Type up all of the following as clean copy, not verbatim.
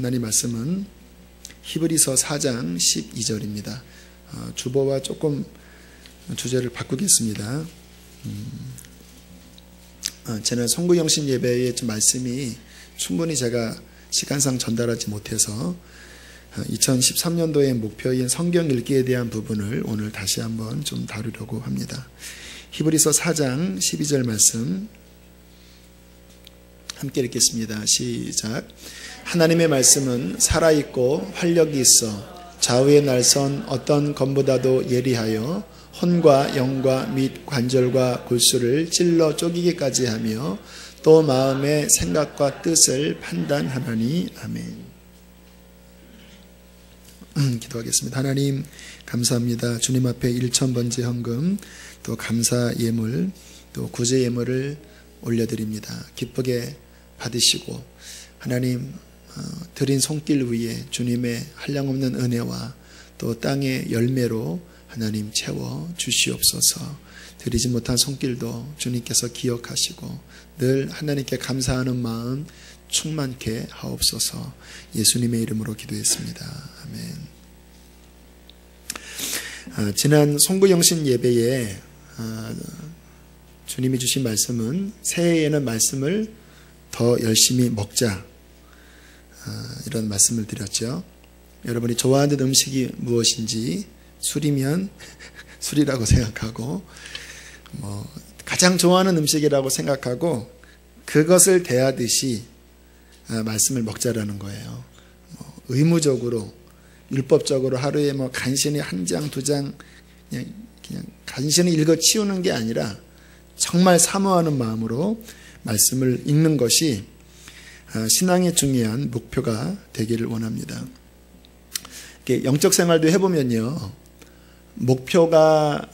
하나님 말씀은 히브리서 4장 12절입니다. 주보와 조금 주제를 바꾸겠습니다. 저는 송구영신 예배의 말씀이 충분히 제가 시간상 전달하지 못해서 2013년도의 목표인 성경 읽기에 대한 부분을 오늘 다시 한번 좀 다루려고 합니다. 히브리서 4장 12절 말씀 함께 읽겠습니다. 시작. 하나님의 말씀은 살아있고 활력이 있어 좌우의 날선 어떤 검보다도 예리하여 혼과 영과 및 관절과 골수를 찔러 쪼개기까지 하며 또 마음의 생각과 뜻을 판단하나니. 아멘. 기도하겠습니다. 하나님 감사합니다. 주님 앞에 1000번째 헌금, 또 감사 예물, 또 구제 예물을 올려드립니다. 기쁘게 받으시고 하나님 드린 손길 위에 주님의 한량없는 은혜와 또 땅의 열매로 하나님 채워 주시옵소서. 드리지 못한 손길도 주님께서 기억하시고 늘 하나님께 감사하는 마음 충만케 하옵소서. 예수님의 이름으로 기도했습니다. 아멘. 지난 송구영신 예배에 주님이 주신 말씀은 새해에는 말씀을 더 열심히 먹자, 이런 말씀을 드렸죠. 여러분이 좋아하는 음식이 무엇인지 술이면 술이라고 생각하고 가장 좋아하는 음식이라고 생각하고 그것을 대하듯이 말씀을 먹자라는 거예요. 의무적으로 율법적으로 하루에 간신히 한 장, 두 장 그냥 간신히 읽어 치우는 게 아니라 정말 사모하는 마음으로 말씀을 읽는 것이 신앙의 중요한 목표가 되기를 원합니다. 영적 생활도 해보면요, 목표가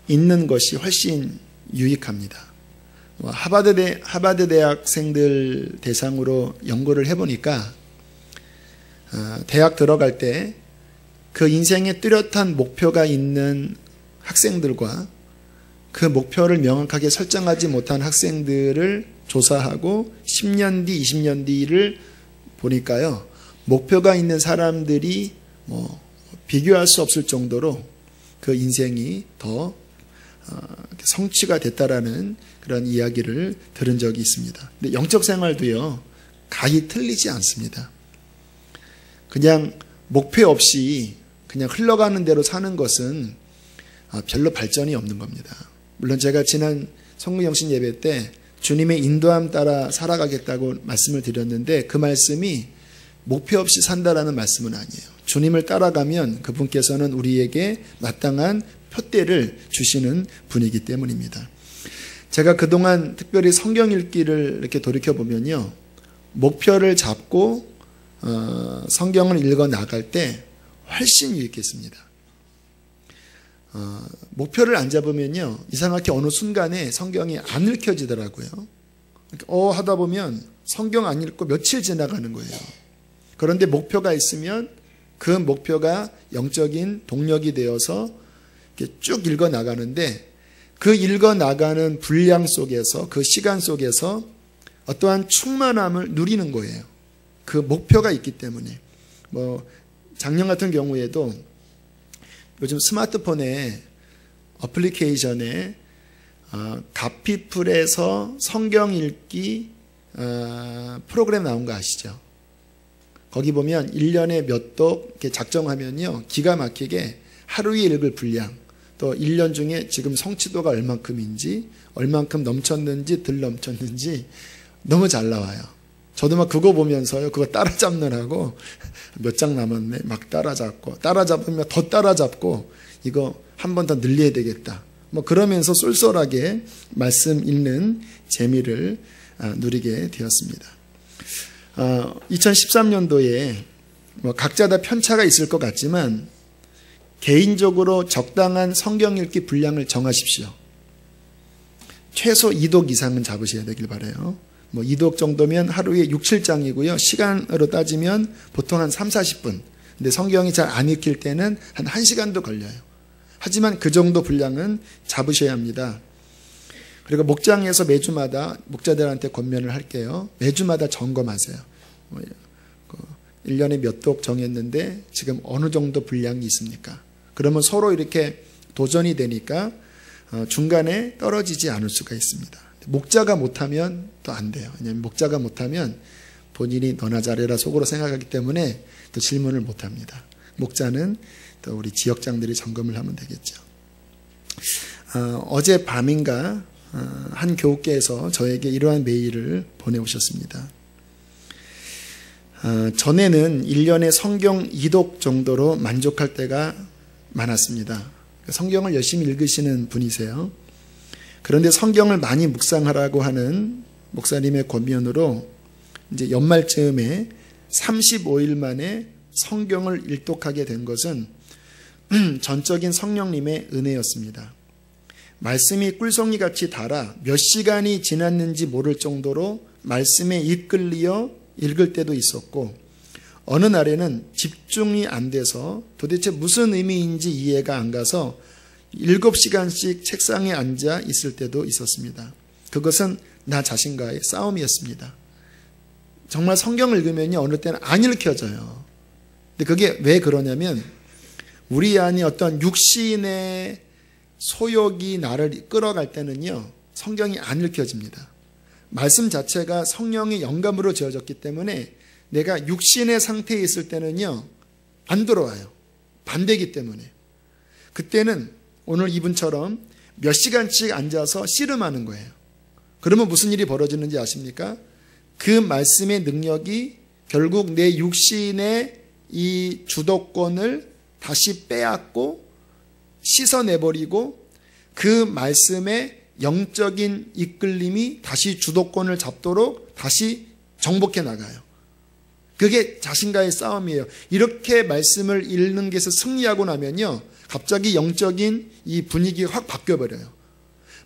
있는 것이 훨씬 유익합니다. 하버드 대학생들 대상으로 연구를 해보니까 대학 들어갈 때 그 인생에 뚜렷한 목표가 있는 학생들과 그 목표를 명확하게 설정하지 못한 학생들을 조사하고 10년 뒤, 20년 뒤를 보니까요, 목표가 있는 사람들이 비교할 수 없을 정도로 그 인생이 더 성취가 됐다라는 그런 이야기를 들은 적이 있습니다. 근데 영적 생활도요, 가히 틀리지 않습니다. 그냥 목표 없이 그냥 흘러가는 대로 사는 것은 별로 발전이 없는 겁니다. 물론 제가 지난 성구영신 예배 때 주님의 인도함 따라 살아가겠다고 말씀을 드렸는데 그 말씀이 목표 없이 산다라는 말씀은 아니에요. 주님을 따라가면 그분께서는 우리에게 마땅한 표대를 주시는 분이기 때문입니다. 제가 그동안 특별히 성경 읽기를 이렇게 돌이켜보면요, 목표를 잡고 성경을 읽어 나갈 때 훨씬 유익했습니다. 목표를 안 잡으면요, 이상하게 어느 순간에 성경이 안 읽혀지더라고요. 하다 보면 성경 안 읽고 며칠 지나가는 거예요. 그런데 목표가 있으면 그 목표가 영적인 동력이 되어서 이렇게 쭉 읽어 나가는데, 그 읽어 나가는 분량 속에서, 그 시간 속에서 어떠한 충만함을 누리는 거예요. 그 목표가 있기 때문에. 작년 같은 경우에도 요즘 스마트폰에 어플리케이션에 갓피플에서 성경 읽기 프로그램 나온 거 아시죠? 거기 보면 1년에 몇 독 이렇게 작정하면요, 기가 막히게 하루에 읽을 분량, 또 1년 중에 지금 성취도가 얼만큼인지, 얼만큼 넘쳤는지 덜 넘쳤는지 너무 잘 나와요. 저도 그거 보면서요, 그거 따라잡느라고 몇 장 남았네 막 따라잡으면 더 따라잡고 이거 한 번 더 늘려야 되겠다, 그러면서 쏠쏠하게 말씀 읽는 재미를 누리게 되었습니다. 2013년도에 각자 다 편차가 있을 것 같지만 개인적으로 적당한 성경 읽기 분량을 정하십시오. 최소 2독 이상은 잡으셔야 되길 바라요. 2독 정도면 하루에 6, 7장이고요. 시간으로 따지면 보통 한 3, 40분. 근데 성경이 잘 안 읽힐 때는 한 1시간도 걸려요. 하지만 그 정도 분량은 잡으셔야 합니다. 그리고 목장에서 매주마다 목자들한테 권면을 할게요. 매주마다 점검하세요. 1년에 몇 독 정했는데 지금 어느 정도 분량이 있습니까? 그러면 서로 이렇게 도전이 되니까 중간에 떨어지지 않을 수가 있습니다. 목자가 못하면 또 안 돼요. 왜냐하면 목자가 못하면 본인이 너나 잘해라 속으로 생각하기 때문에 또 질문을 못합니다. 목자는 또 우리 지역장들이 점검을 하면 되겠죠. 어제 밤인가 한 교우께서 저에게 이러한 메일을 보내오셨습니다. 전에는 1년에 성경 2독 정도로 만족할 때가 많았습니다. 성경을 열심히 읽으시는 분이세요. 그런데 성경을 많이 묵상하라고 하는 목사님의 권면으로 이제 연말쯤에 35일 만에 성경을 일독하게 된 것은 전적인 성령님의 은혜였습니다. 말씀이 꿀송이같이 달아 몇 시간이 지났는지 모를 정도로 말씀에 이끌려 읽을 때도 있었고, 어느 날에는 집중이 안 돼서 도대체 무슨 의미인지 이해가 안 가서 7시간씩 책상에 앉아 있을 때도 있었습니다. 그것은 나 자신과의 싸움이었습니다. 정말 성경을 읽으면 어느 때는 안 읽혀져요. 근데 그게 왜 그러냐면 우리 안에 어떤 육신의 소욕이 나를 끌어갈 때는요, 성경이 안 읽혀집니다. 말씀 자체가 성령의 영감으로 지어졌기 때문에 내가 육신의 상태에 있을 때는요, 안 들어와요. 반대이기 때문에. 그때는 오늘 이분처럼 몇 시간씩 앉아서 씨름하는 거예요. 그러면 무슨 일이 벌어지는지 아십니까? 그 말씀의 능력이 결국 내 육신의 이 주도권을 다시 빼앗고 씻어내버리고 그 말씀의 영적인 이끌림이 다시 주도권을 잡도록 다시 정복해 나가요. 그게 자신과의 싸움이에요. 이렇게 말씀을 읽는 것에서 승리하고 나면요, 갑자기 영적인 이 분위기가 확 바뀌어버려요.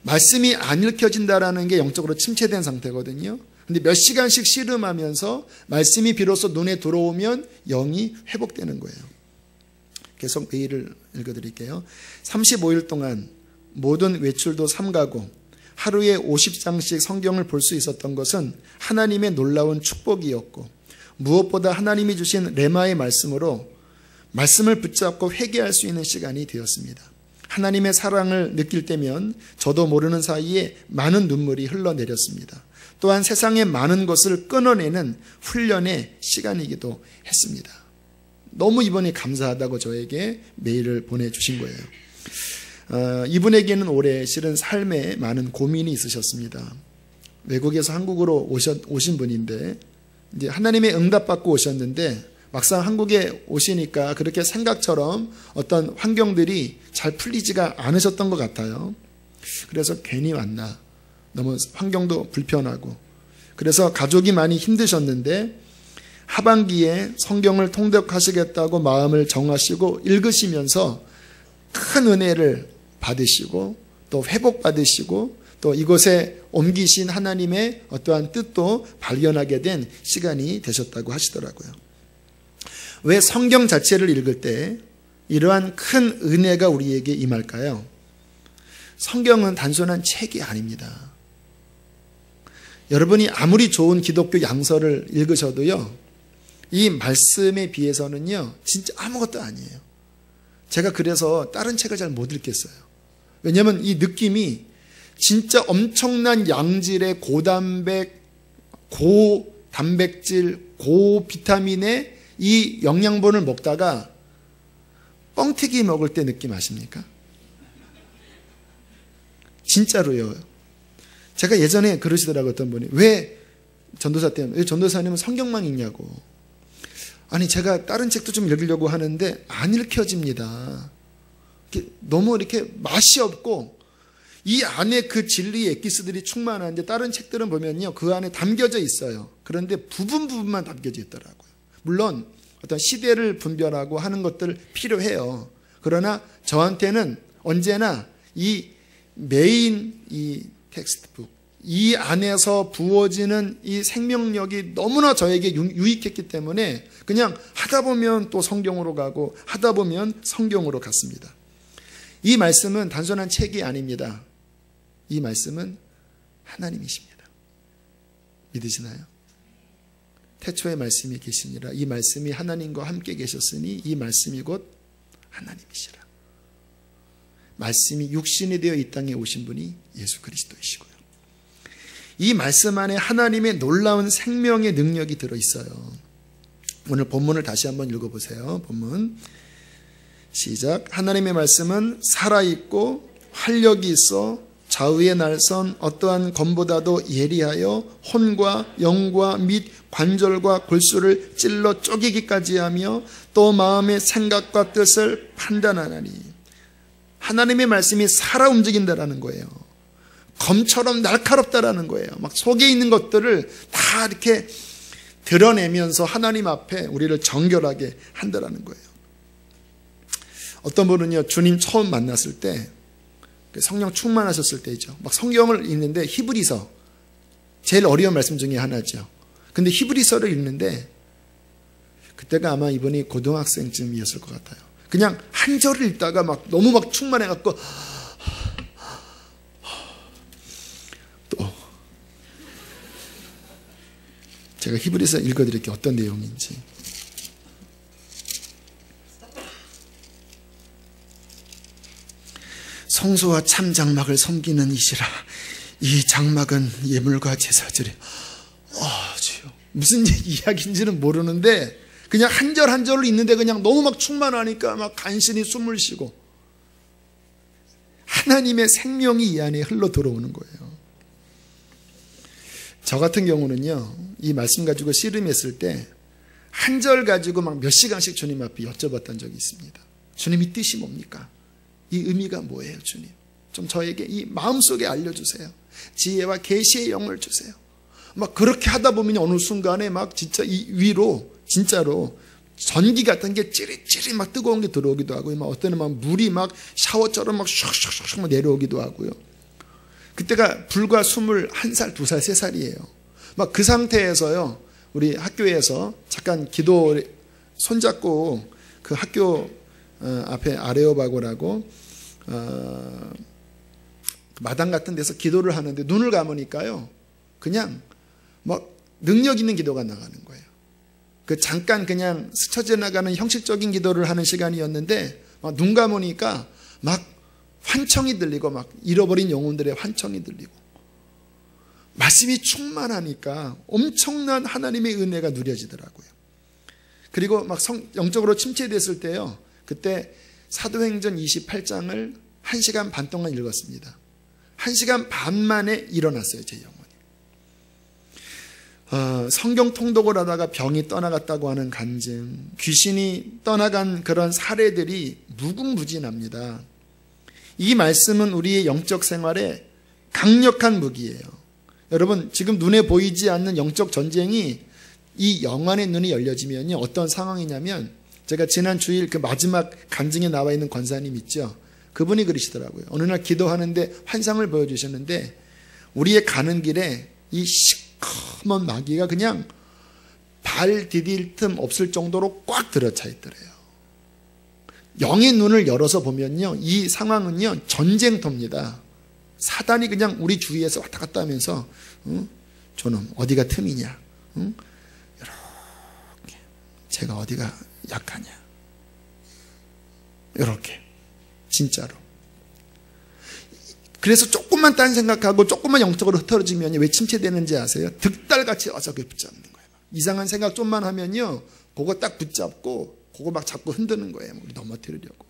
말씀이 안 읽혀진다라는 게 영적으로 침체된 상태거든요. 근데 몇 시간씩 씨름하면서 말씀이 비로소 눈에 들어오면 영이 회복되는 거예요. 계속 메일을 읽어드릴게요. 35일 동안 모든 외출도 삼가고 하루에 50장씩 성경을 볼 수 있었던 것은 하나님의 놀라운 축복이었고, 무엇보다 하나님이 주신 레마의 말씀으로 말씀을 붙잡고 회개할 수 있는 시간이 되었습니다. 하나님의 사랑을 느낄 때면 저도 모르는 사이에 많은 눈물이 흘러내렸습니다. 또한 세상의 많은 것을 끊어내는 훈련의 시간이기도 했습니다. 너무 이번에 감사하다고 저에게 메일을 보내주신 거예요. 이분에게는 올해 실은 삶에 많은 고민이 있으셨습니다. 외국에서 한국으로 오신 분인데 이제 하나님의 응답받고 오셨는데 막상 한국에 오시니까 그렇게 생각처럼 어떤 환경들이 잘 풀리지가 않으셨던 것 같아요. 그래서 괜히 왔나, 너무 환경도 불편하고, 그래서 가족이 많이 힘드셨는데 하반기에 성경을 통독하시겠다고 마음을 정하시고 읽으시면서 큰 은혜를 받으시고 또 회복받으시고 또 이곳에 옮기신 하나님의 어떠한 뜻도 발견하게 된 시간이 되셨다고 하시더라고요. 왜 성경 자체를 읽을 때 이러한 큰 은혜가 우리에게 임할까요? 성경은 단순한 책이 아닙니다. 여러분이 아무리 좋은 기독교 양서를 읽으셔도요, 이 말씀에 비해서는요 진짜 아무것도 아니에요. 제가 그래서 다른 책을 잘 못 읽겠어요. 왜냐하면 이 느낌이 진짜 엄청난 양질의 고단백, 고단백질, 고비타민의 이 영양분을 먹다가 뻥튀기 먹을 때 느낌 아십니까? 진짜로요. 제가 예전에 그러시더라고요. 어떤 분이 왜 전도사 때문에, 왜 전도사님은 성경만 읽냐고. 아니 제가 다른 책도 좀 읽으려고 하는데 안 읽혀집니다. 너무 이렇게 맛이 없고 이 안에 그 진리의 엑기스들이 충만한데 다른 책들은 보면요 그 안에 담겨져 있어요. 그런데 부분만 담겨져 있더라고요. 물론 어떤 시대를 분별하고 하는 것들 필요해요. 그러나 저한테는 언제나 이 메인 이 텍스트북, 이 안에서 부어지는 이 생명력이 너무나 저에게 유익했기 때문에 그냥 하다 보면 또 성경으로 가고 하다 보면 성경으로 갔습니다. 이 말씀은 단순한 책이 아닙니다. 이 말씀은 하나님이십니다. 믿으시나요? 태초에 말씀이 계시니라. 이 말씀이 하나님과 함께 계셨으니 이 말씀이 곧 하나님이시라. 말씀이 육신이 되어 이 땅에 오신 분이 예수 그리스도이시고요. 이 말씀 안에 하나님의 놀라운 생명의 능력이 들어있어요. 오늘 본문을 다시 한번 읽어보세요. 본문 시작. 하나님의 말씀은 살아있고 활력이 있어 좌우의 날선 어떠한 검보다도 예리하여 혼과 영과 및 관절과 골수를 찔러 쪼개기까지 하며 또 마음의 생각과 뜻을 판단하나니. 하나님의 말씀이 살아 움직인다라는 거예요. 검처럼 날카롭다라는 거예요. 막 속에 있는 것들을 다 이렇게 드러내면서 하나님 앞에 우리를 정결하게 한다라는 거예요. 어떤 분은요, 주님 처음 만났을 때, 성령 충만하셨을 때이죠. 막 성경을 읽는데 히브리서, 제일 어려운 말씀 중에 하나죠. 근데 히브리서를 읽는데 그때가 아마 이분이 고등학생쯤이었을 것 같아요. 그냥 한 절을 읽다가 막 너무 막 충만해갖고 또 제가 히브리서 읽어드릴게요. 어떤 내용인지. 성소와 참 장막을 섬기는 이시라. 이 장막은 예물과 제사들이 주여. 무슨 이야기인지는 모르는데 그냥 한 절 한 절을 읽는데 그냥 너무 막 충만하니까 막 간신히 숨을 쉬고 하나님의 생명이 이 안에 흘러 들어오는 거예요. 저 같은 경우는요, 이 말씀 가지고 씨름했을 때 한 절 가지고 막 몇 시간씩 주님 앞에 여쭤봤던 적이 있습니다. 주님, 이 뜻이 뭡니까? 이 의미가 뭐예요, 주님? 좀 저에게 이 마음속에 알려주세요. 지혜와 계시의 영을 주세요. 막 그렇게 하다 보면 어느 순간에 막 진짜 이 위로 진짜로 전기 같은 게 찌릿찌릿 막 뜨거운 게 들어오기도 하고요. 막 어때는 막 물이 막 샤워처럼 막 슉슉슉 막 내려오기도 하고요. 그때가 불과 21살, 2살, 3살이에요. 막 그 상태에서요, 우리 학교에서 잠깐 기도 손잡고 그 학교 앞에 아레오바고라고 마당 같은 데서 기도를 하는데 눈을 감으니까요, 그냥 막 능력 있는 기도가 나가는 거예요. 그 잠깐 그냥 스쳐 지나가는 형식적인 기도를 하는 시간이었는데 막 눈 감으니까 막 환청이 들리고 막 잃어버린 영혼들의 환청이 들리고 말씀이 충만하니까 엄청난 하나님의 은혜가 누려지더라고요. 그리고 막 영적으로 침체됐을 때요, 그때 사도행전 28장을 1시간 반 동안 읽었습니다. 1시간 반 만에 일어났어요, 제 영혼이. 성경 통독을 하다가 병이 떠나갔다고 하는 간증, 귀신이 떠나간 그런 사례들이 무궁무진합니다. 이 말씀은 우리의 영적 생활에 강력한 무기예요. 여러분, 지금 눈에 보이지 않는 영적 전쟁이 이 영안의 눈이 열려지면요, 어떤 상황이냐면, 제가 지난 주일 그 마지막 간증에 나와 있는 권사님 있죠. 그분이 그러시더라고요. 어느 날 기도하는데 환상을 보여주셨는데 우리의 가는 길에 이 시커먼 마귀가 그냥 발 디딜 틈 없을 정도로 꽉 들어차 있더래요. 영의 눈을 열어서 보면요, 이 상황은요, 전쟁터입니다. 사단이 그냥 우리 주위에서 왔다 갔다 하면서 저놈 어디가 틈이냐, 이렇게 제가 어디가 약하냐, 이렇게 진짜로. 그래서 조금만 딴 생각하고 조금만 영적으로 흩어지면 왜 침체되는지 아세요? 득달같이 어저께 붙잡는 거예요. 이상한 생각 좀만 하면요, 그거 딱 붙잡고 그거 막 잡고 흔드는 거예요. 우리 넘어뜨리려고.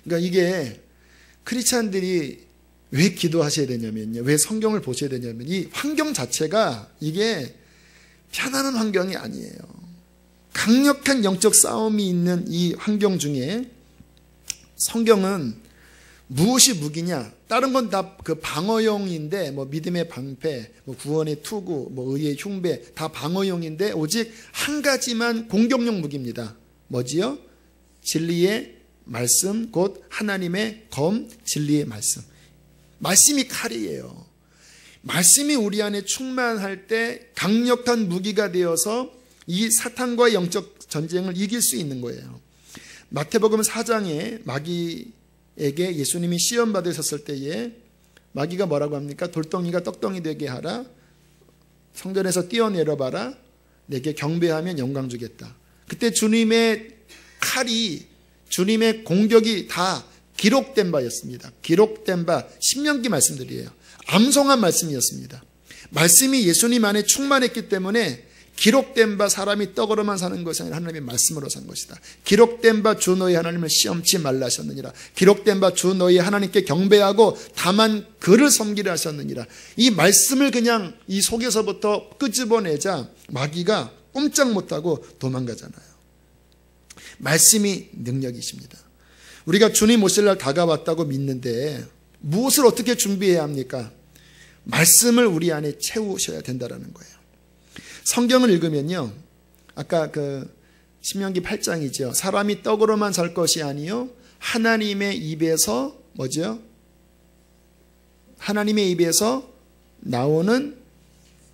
그러니까 이게 크리스찬들이 왜 기도하셔야 되냐면요, 왜 성경을 보셔야 되냐면 이 환경 자체가 이게 편안한 환경이 아니에요. 강력한 영적 싸움이 있는 이 환경 중에 성경은 무엇이 무기냐? 다른 건 다 그 방어용인데, 뭐 믿음의 방패, 뭐 구원의 투구, 뭐 의의 흉배, 다 방어용인데 오직 한 가지만 공격용 무기입니다. 뭐지요? 진리의 말씀, 곧 하나님의 검, 진리의 말씀. 말씀이 칼이에요. 말씀이 우리 안에 충만할 때 강력한 무기가 되어서 이 사탄과의 영적 전쟁을 이길 수 있는 거예요. 마태복음 4장에 마귀에게 예수님이 시험 받으셨을 때에 마귀가 뭐라고 합니까? 돌덩이가 떡덩이 되게 하라, 성전에서 뛰어내려봐라, 내게 경배하면 영광 주겠다. 그때 주님의 칼이, 주님의 공격이 다 기록된 바였습니다. 기록된 바, 신명기 말씀들이에요. 암송한 말씀이었습니다. 말씀이 예수님 안에 충만했기 때문에 기록된 바 사람이 떡으로만 사는 것이 아니라 하나님의 말씀으로 산 것이다. 기록된 바 주 너희 하나님을 시험치 말라 하셨느니라. 기록된 바 주 너희 하나님께 경배하고 다만 그를 섬기려 하셨느니라. 이 말씀을 그냥 이 속에서부터 끄집어내자 마귀가 꼼짝 못하고 도망가잖아요. 말씀이 능력이십니다. 우리가 주님 오실 날 다가왔다고 믿는데 무엇을 어떻게 준비해야 합니까? 말씀을 우리 안에 채우셔야 된다는 거예요. 성경을 읽으면요, 아까 신명기 8장이죠. 사람이 떡으로만 살 것이 아니요 하나님의 입에서 뭐죠? 하나님의 입에서 나오는,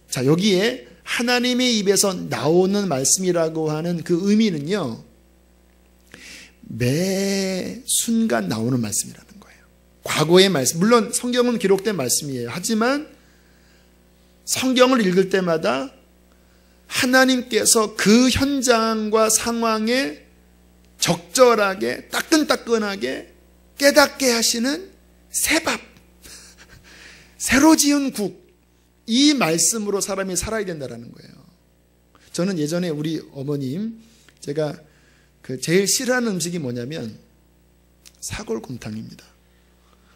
자, 여기에 하나님의 입에서 나오는 말씀이라고 하는 그 의미는요, 매 순간 나오는 말씀이라는 거예요. 과거의 말씀, 물론 성경은 기록된 말씀이에요. 하지만 성경을 읽을 때마다 하나님께서 그 현장과 상황에 적절하게 따끈따끈하게 깨닫게 하시는 새밥, 새로 지은 국, 이 말씀으로 사람이 살아야 된다는 거예요. 저는 예전에 우리 어머님, 제가 제일 싫어하는 음식이 뭐냐면 사골곰탕입니다.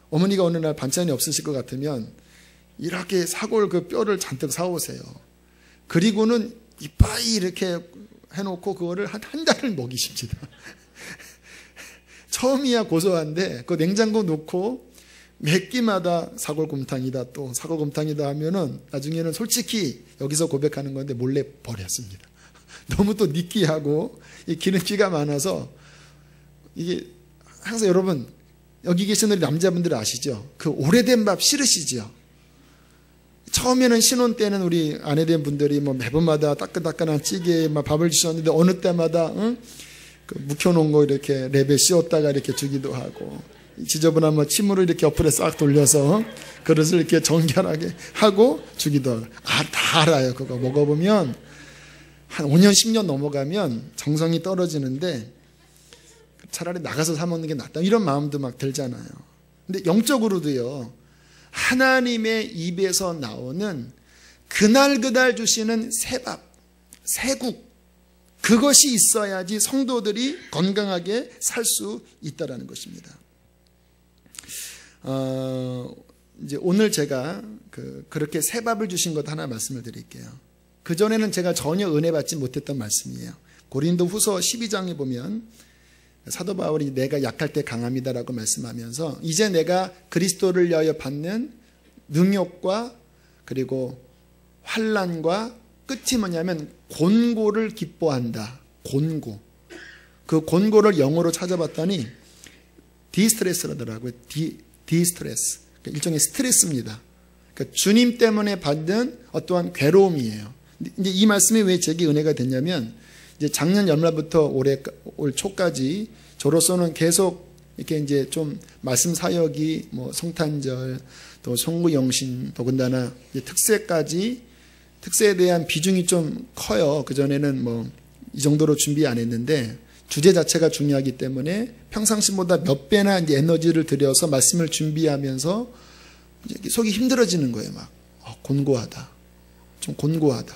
어머니가 어느 날 반찬이 없으실 것 같으면 이렇게 사골 그 뼈를 잔뜩 사오세요. 그리고는 이빠이 이렇게 해놓고 그거를 한 달을 먹이십니다. 처음이야 고소한데 그 냉장고 놓고 몇 끼마다 사골곰탕이다 또 사골곰탕이다 하면은 나중에는 솔직히 여기서 고백하는 건데 몰래 버렸습니다. 너무 또 느끼하고 기름기가 많아서 이게 항상 여러분 여기 계시는 남자분들 아시죠? 그 오래된 밥 싫으시죠? 처음에는 신혼 때는 우리 아내된 분들이 뭐 매번마다 따끈따끈한 찌개에 막 밥을 주셨는데 어느 때마다 그 묵혀놓은 거 이렇게 랩에 씌웠다가 이렇게 주기도 하고 지저분한 침물을 이렇게 옆으로 싹 돌려서 그릇을 이렇게 정결하게 하고 주기도 하고 다 알아요. 그거 먹어보면 한 5년 10년 넘어가면 정성이 떨어지는데 차라리 나가서 사 먹는 게 낫다 이런 마음도 막 들잖아요. 근데 영적으로도요. 하나님의 입에서 나오는 그날 주시는 새밥, 새국, 그것이 있어야지 성도들이 건강하게 살 수 있다는 것입니다. 이제 오늘 제가 그렇게 새밥을 주신 것 하나 말씀을 드릴게요. 그전에는 제가 전혀 은혜 받지 못했던 말씀이에요. 고린도 후서 12장에 보면 사도 바울이 내가 약할 때 강합니다라고 말씀하면서 이제 내가 그리스도를 위하여 받는 능욕과 그리고 환난과 끝이 뭐냐면 곤고를 기뻐한다. 곤고. 그 곤고를 영어로 찾아봤더니 디스트레스라더라고요. 디스트레스. 일종의 스트레스입니다. 그러니까 주님 때문에 받는 어떠한 괴로움이에요. 이제 이 말씀이 왜 제게 은혜가 됐냐면 이제 작년 연말부터 올 초까지 저로서는 계속 이렇게 이제 좀 말씀 사역이 뭐 성탄절 또 송구영신 더군다나 특세에 대한 비중이 좀 커요. 그전에는 뭐 이 정도로 준비 안 했는데 주제 자체가 중요하기 때문에 평상시보다 몇 배나 이제 에너지를 들여서 말씀을 준비하면서 이제 속이 힘들어지는 거예요. 막 곤고하다. 좀 곤고하다.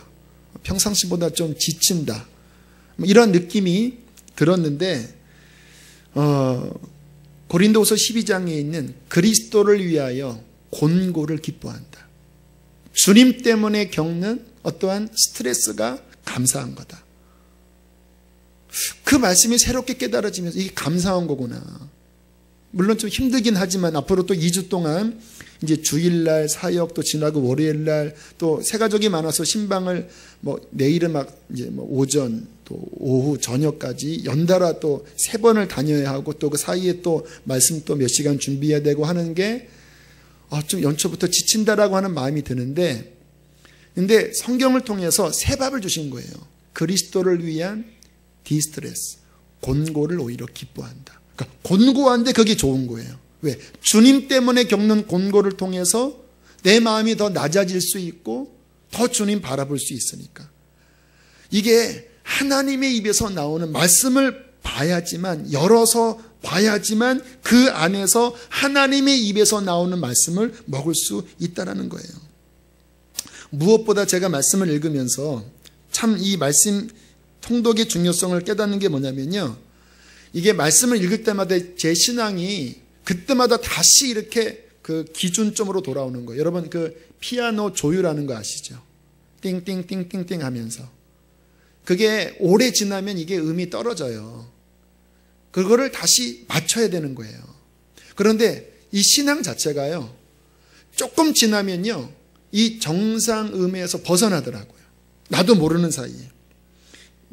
평상시보다 좀 지친다. 뭐 이런 느낌이 들었는데 고린도후서 12장에 있는 그리스도를 위하여 곤고를 기뻐한다. 주님 때문에 겪는 어떠한 스트레스가 감사한 거다. 그 말씀이 새롭게 깨달아지면서 이게 감사한 거구나. 물론 좀 힘들긴 하지만 앞으로 또 2주 동안 이제 주일날 사역 또 지나고 월요일날 또 새가족이 많아서 신방을 뭐 내일은 막 이제 뭐 오전 또 오후 저녁까지 연달아 또 3번을 다녀야 하고 또 그 사이에 또 말씀 또 몇 시간 준비해야 되고 하는 게 좀 연초부터 지친다라고 하는 마음이 드는데 근데 성경을 통해서 새밥을 주신 거예요. 그리스도를 위한 디스트레스, 곤고를 오히려 기뻐한다. 그러니까 곤고한데 그게 좋은 거예요. 왜? 주님 때문에 겪는 곤고를 통해서 내 마음이 더 낮아질 수 있고 더 주님 바라볼 수 있으니까. 이게 하나님의 입에서 나오는 말씀을 봐야지만, 열어서 봐야지만 그 안에서 하나님의 입에서 나오는 말씀을 먹을 수 있다는 거예요. 무엇보다 제가 말씀을 읽으면서 참 이 말씀 통독의 중요성을 깨닫는 게 뭐냐면요, 이게 말씀을 읽을 때마다 제 신앙이 그때마다 다시 이렇게 그 기준점으로 돌아오는 거예요. 여러분 그 피아노 조율하는 거 아시죠? 띵띵띵띵띵 하면서 그게 오래 지나면 이게 음이 떨어져요. 그거를 다시 맞춰야 되는 거예요. 그런데 이 신앙 자체가요, 조금 지나면요 이 정상 음에서 벗어나더라고요. 나도 모르는 사이에.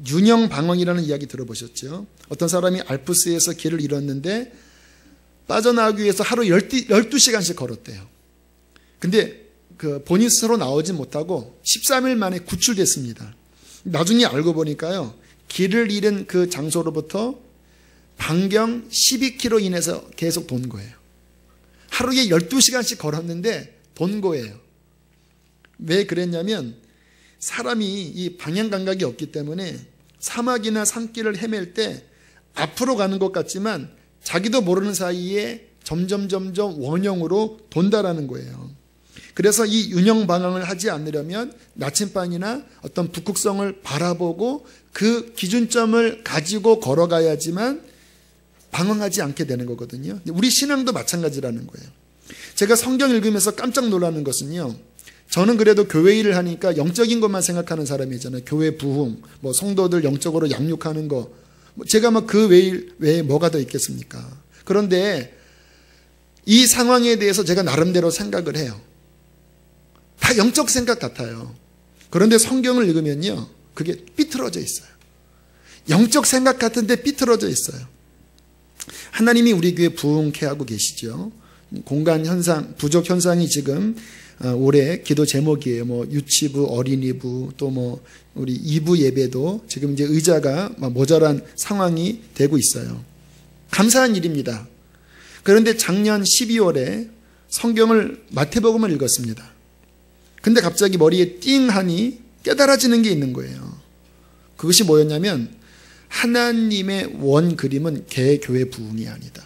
윤영방황이라는 이야기 들어보셨죠? 어떤 사람이 알프스에서 길을 잃었는데 빠져나가기 위해서 하루 12시간씩 걸었대요. 근데 그 본인 스스로 나오지 못하고 13일 만에 구출됐습니다. 나중에 알고 보니까요, 길을 잃은 그 장소로부터 반경 12km 이내에서 계속 돈 거예요. 하루에 12시간씩 걸었는데 돈 거예요. 왜 그랬냐면 사람이 이 방향 감각이 없기 때문에 사막이나 산길을 헤맬 때 앞으로 가는 것 같지만 자기도 모르는 사이에 점점 원형으로 돈다라는 거예요. 그래서 이 윤영방황을 하지 않으려면 나침반이나 어떤 북극성을 바라보고 그 기준점을 가지고 걸어가야지만 방황하지 않게 되는 거거든요. 우리 신앙도 마찬가지라는 거예요. 제가 성경 읽으면서 깜짝 놀라는 것은요, 저는 그래도 교회 일을 하니까 영적인 것만 생각하는 사람이잖아요. 교회 부흥, 뭐 성도들 영적으로 양육하는 거, 제가 막 그 외에 뭐가 더 있겠습니까? 그런데 이 상황에 대해서 제가 나름대로 생각을 해요. 다 영적 생각 같아요. 그런데 성경을 읽으면요, 그게 삐뚤어져 있어요. 영적 생각 같은데 삐뚤어져 있어요. 하나님이 우리 교회 부흥케 하고 계시죠. 공간 현상, 부족 현상이 지금 올해 기도 제목이에요. 뭐 유치부, 어린이부, 또 뭐 우리 2부 예배도 지금 이제 의자가 모자란 상황이 되고 있어요. 감사한 일입니다. 그런데 작년 12월에 성경을 마태복음을 읽었습니다. 근데 갑자기 머리에 띵 하니 깨달아지는 게 있는 거예요. 그것이 뭐였냐면, 하나님의 원 그림은 개교회 부흥이 아니다.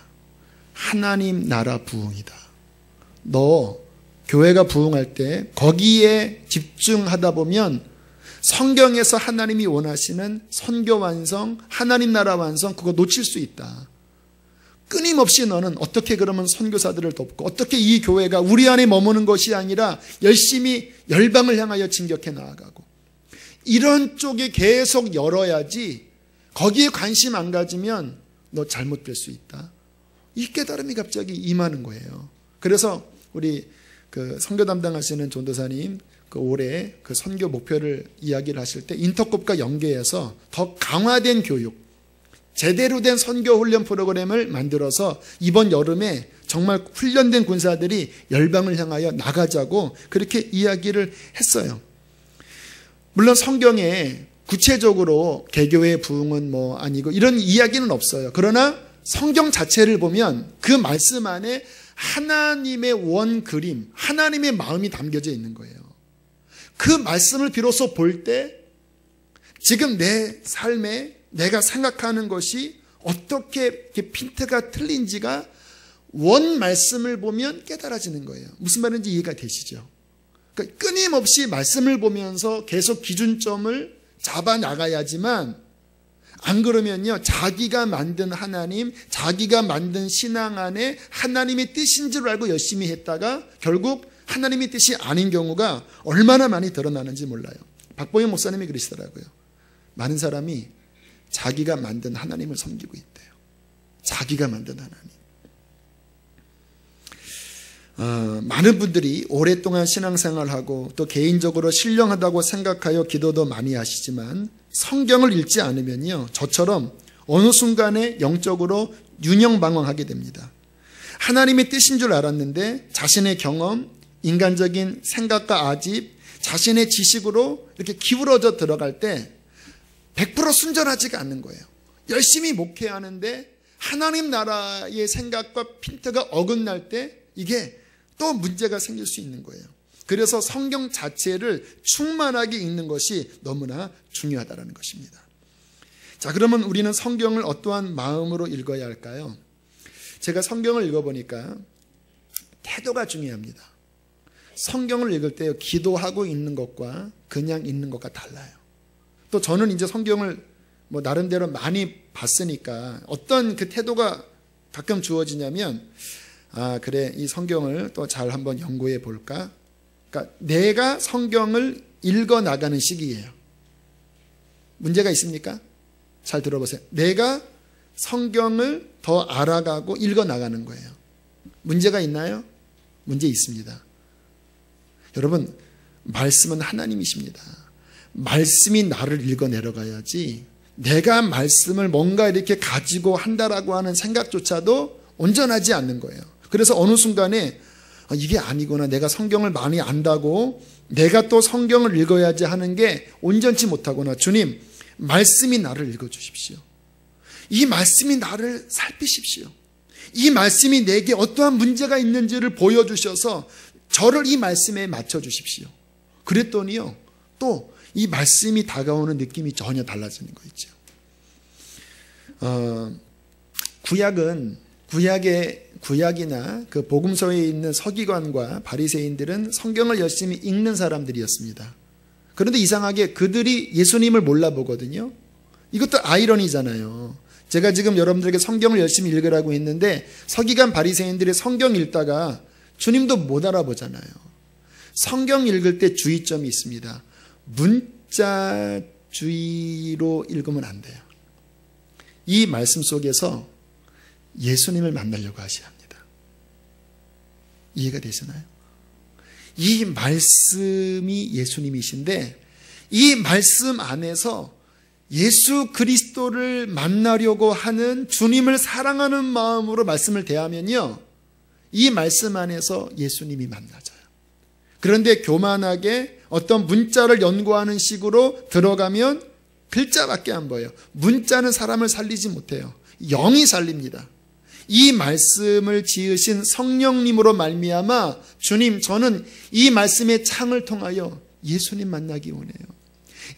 하나님 나라 부흥이다. 너 교회가 부흥할 때 거기에 집중하다 보면 성경에서 하나님이 원하시는 선교 완성, 하나님 나라 완성, 그거 놓칠 수 있다. 끊임없이 너는 어떻게 그러면 선교사들을 돕고, 어떻게 이 교회가 우리 안에 머무는 것이 아니라 열심히 열방을 향하여 진격해 나아가고, 이런 쪽에 계속 열어야지. 거기에 관심 안 가지면 너 잘못될 수 있다. 이 깨달음이 갑자기 임하는 거예요. 그래서 우리 그 선교 담당하시는 전도사님 그 올해 그 선교 목표를 이야기를 하실 때 인터콥과 연계해서 더 강화된 교육, 제대로 된 선교 훈련 프로그램을 만들어서 이번 여름에 정말 훈련된 군사들이 열방을 향하여 나가자고 그렇게 이야기를 했어요. 물론 성경에 구체적으로 개교의 부흥은 뭐 아니고 이런 이야기는 없어요. 그러나 성경 자체를 보면 그 말씀 안에 하나님의 원 그림, 하나님의 마음이 담겨져 있는 거예요. 그 말씀을 비로소 볼 때 지금 내 삶에 내가 생각하는 것이 어떻게 핀트가 틀린지가 원 말씀을 보면 깨달아지는 거예요. 무슨 말인지 이해가 되시죠? 그러니까 끊임없이 말씀을 보면서 계속 기준점을 잡아 나가야지만, 안 그러면요, 자기가 만든 하나님, 자기가 만든 신앙 안에 하나님의 뜻인 줄 알고 열심히 했다가 결국 하나님의 뜻이 아닌 경우가 얼마나 많이 드러나는지 몰라요. 박보영 목사님이 그러시더라고요. 많은 사람이 자기가 만든 하나님을 섬기고 있대요. 자기가 만든 하나님. 많은 분들이 오랫동안 신앙생활하고 또 개인적으로 신령하다고 생각하여 기도도 많이 하시지만 성경을 읽지 않으면요, 저처럼 어느 순간에 영적으로 윤영방황하게 됩니다. 하나님의 뜻인 줄 알았는데 자신의 경험, 인간적인 생각과 아집, 자신의 지식으로 이렇게 기울어져 들어갈 때 100% 순전하지가 않는 거예요. 열심히 목회하는데 하나님 나라의 생각과 핀트가 어긋날 때 이게 또 문제가 생길 수 있는 거예요. 그래서 성경 자체를 충만하게 읽는 것이 너무나 중요하다는 것입니다. 자, 그러면 우리는 성경을 어떠한 마음으로 읽어야 할까요? 제가 성경을 읽어보니까 태도가 중요합니다. 성경을 읽을 때 기도하고 읽는 것과 그냥 읽는 것과 달라요. 또 저는 이제 성경을 나름대로 많이 봤으니까 어떤 그 태도가 가끔 주어지냐면, 그래, 이 성경을 또 잘 한번 연구해 볼까? 그러니까 내가 성경을 읽어 나가는 시기예요. 문제가 있습니까? 잘 들어보세요. 내가 성경을 더 알아가고 읽어 나가는 거예요. 문제가 있나요? 문제 있습니다. 여러분, 말씀은 하나님이십니다. 말씀이 나를 읽어 내려가야지 내가 말씀을 뭔가 이렇게 가지고 한다라고 하는 생각조차도 온전하지 않는 거예요. 그래서 어느 순간에 이게 아니구나, 내가 성경을 많이 안다고 내가 또 성경을 읽어야지 하는 게 온전치 못하구나. 주님, 말씀이 나를 읽어주십시오. 이 말씀이 나를 살피십시오. 이 말씀이 내게 어떠한 문제가 있는지를 보여주셔서 저를 이 말씀에 맞춰주십시오. 그랬더니요, 또 이 말씀이 다가오는 느낌이 전혀 달라지는 거 있죠. 구약이나 그 복음서에 있는 서기관과 바리새인들은 성경을 열심히 읽는 사람들이었습니다. 그런데 이상하게 그들이 예수님을 몰라보거든요. 이것도 아이러니잖아요. 제가 지금 여러분들에게 성경을 열심히 읽으라고 했는데 서기관 바리새인들이 성경 읽다가 주님도 못 알아보잖아요. 성경 읽을 때 주의점이 있습니다. 문자주의로 읽으면 안 돼요. 이 말씀 속에서 예수님을 만나려고 하셔야 합니다. 이해가 되시나요? 이 말씀이 예수님이신데 이 말씀 안에서 예수 그리스도를 만나려고 하는 주님을 사랑하는 마음으로 말씀을 대하면요, 이 말씀 안에서 예수님이 만나져요. 그런데 교만하게 어떤 문자를 연구하는 식으로 들어가면 글자밖에 안 보여요. 문자는 사람을 살리지 못해요. 영이 살립니다. 이 말씀을 지으신 성령님으로 말미암아 주님, 저는 이 말씀의 창을 통하여 예수님 만나기 원해요.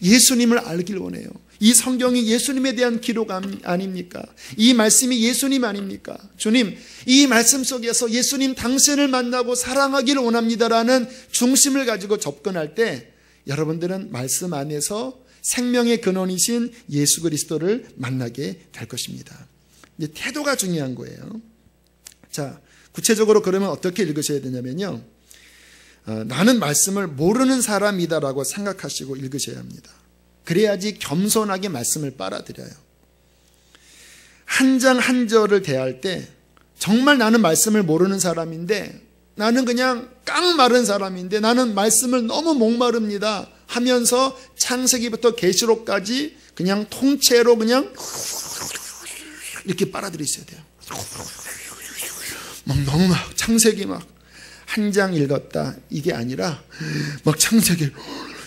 예수님을 알길 원해요. 이 성경이 예수님에 대한 기록 아닙니까? 이 말씀이 예수님 아닙니까? 주님, 이 말씀 속에서 예수님 당신을 만나고 사랑하기를 원합니다라는 중심을 가지고 접근할 때 여러분들은 말씀 안에서 생명의 근원이신 예수 그리스도를 만나게 될 것입니다. 이제 태도가 중요한 거예요. 자, 구체적으로 그러면 어떻게 읽으셔야 되냐면요, 나는 말씀을 모르는 사람이다라고 생각하시고 읽으셔야 합니다. 그래야지 겸손하게 말씀을 빨아들여요. 한 장 한 절을 대할 때 정말 나는 말씀을 모르는 사람인데, 나는 그냥 깡마른 사람인데 나는 말씀을 너무 목마릅니다 하면서 창세기부터 계시록까지 그냥 통째로 그냥 이렇게 빨아들이셔야 돼요. 너무 막 창세기 막 한 장 읽었다 이게 아니라 막 창세기,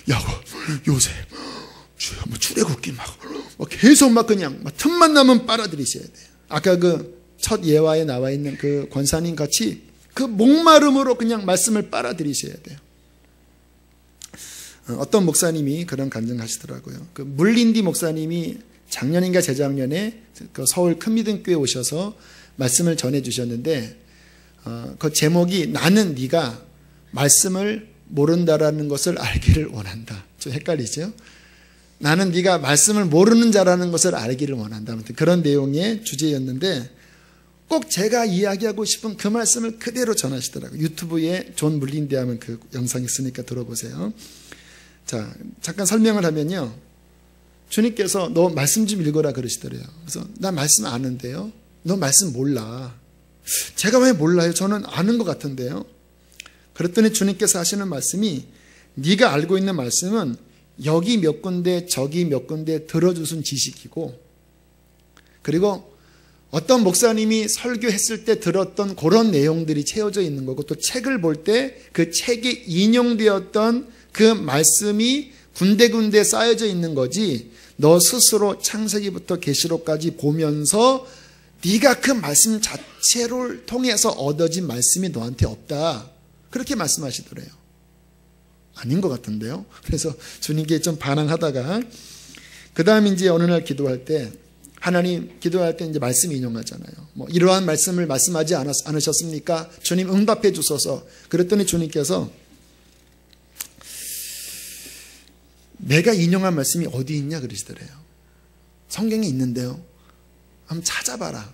야곱, 요셉, 출애굽기 막 계속 막 그냥 막 틈만 나면 빨아들이셔야 돼요. 아까 그 첫 예화에 나와 있는 그 권사님 같이 그 목마름으로 그냥 말씀을 빨아들이셔야 돼요. 어떤 목사님이 그런 간증하시더라고요. 그 물린디 목사님이 작년인가 재작년에 그 서울 큰미등교회 오셔서 말씀을 전해 주셨는데, 그 제목이 나는 네가 말씀을 모른다라는 것을 알기를 원한다. 좀 헷갈리죠? 나는 네가 말씀을 모르는 자라는 것을 알기를 원한다. 아무튼 그런 내용의 주제였는데 꼭 제가 이야기하고 싶은 그 말씀을 그대로 전하시더라고요. 유튜브에 존 물린디 하면 그 영상이 있으니까 들어보세요. 자, 잠깐 설명을 하면요, 주님께서 너 말씀 좀 읽어라 그러시더래요. 그래서 나 말씀 아는데요, 너 말씀 몰라. 제가 왜 몰라요? 저는 아는 것 같은데요. 그랬더니 주님께서 하시는 말씀이, 네가 알고 있는 말씀은 여기 몇 군데 저기 몇 군데 들어주신 지식이고, 그리고 어떤 목사님이 설교했을 때 들었던 그런 내용들이 채워져 있는 거고, 또 책을 볼 때 그 책에 인용되었던 그 말씀이 군데군데 쌓여져 있는 거지, 너 스스로 창세기부터 계시록까지 보면서 네가 그 말씀 자체를 통해서 얻어진 말씀이 너한테 없다. 그렇게 말씀하시더래요. 아닌 것 같은데요. 그래서 주님께 좀 반항하다가 그 다음 이제 어느 날 기도할 때 하나님 기도할 때 이제 말씀 인용하잖아요. 뭐 이러한 말씀을 말씀하지 않으셨습니까? 주님 응답해 주소서. 그랬더니 주님께서 내가 인용한 말씀이 어디 있냐 그러시더래요. 성경에 있는데요. 한번 찾아봐라.